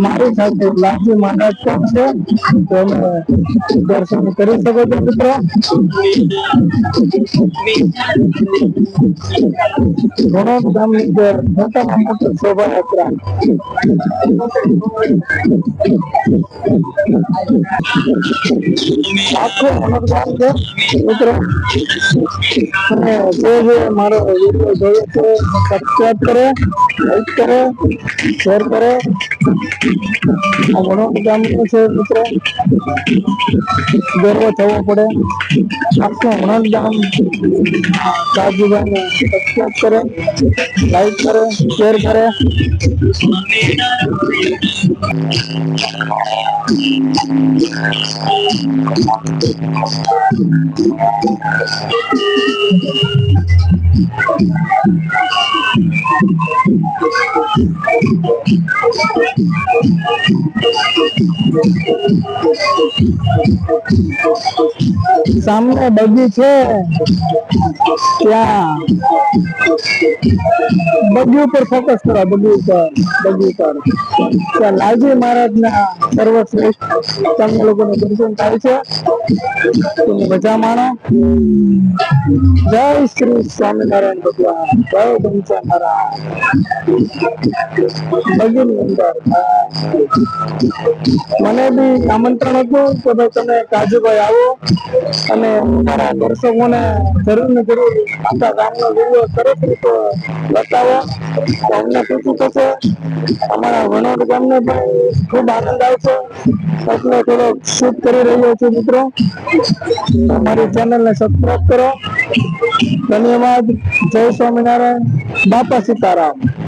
મારી સાથે લાખી મહારાજ પણ છે, તમે દર્શન કરી શકો છો મિત્રો. ઘણા ગામની અંદર મોટામાં મોટી શોભાયાત્રા આખો ગામ છે મિત્રો. અને જે મારો વિડીયો જોયો છે સબસ્ક્રાઇબ કરો, લાઈક કરો, શેર કરો. આ ઘણો ગામનો છે મિત્રો, ગર્વ થવો પડે. આખું ઘણા ગામ કાજુભાઈને સબસ્ક્રાઇબ કરે, લાઈક કરે, શેર કરે. સામે બગી છે, ત્યાં બગી ઉપર ફોકસ કરો. બગી ઉપર ત્યાં લાલજી મહારાજ ના સર્વશ્રેષ્ઠ તમને લોકોને દર્શન થાય છે. મજા માણો. જય શ્રી સ્વામિનારાયણ ભગવાન, જય ઘનશ્યામ મહારાજ. બગીની અંદર મને બી આમંત્રણ હતું કે ભાઈ તમે કાજુભાઈ આવો અને મારા દર્શકોને જરૂર ને જરૂર આખા ગામનો વિડીયો સરસ રીતે બતાવો. અમને ખુશી થશે, અમારા વણોદ ગામને પણ ખૂબ આનંદ આવશે. એટલે થોડો શૂટ કરી રહ્યો છું મિત્રો. અમારી ચેનલને સબસ્ક્રાઇબ કરો. ધન્યવાદ. જય સ્વામિનારાયણ. બાપા સીતારામ.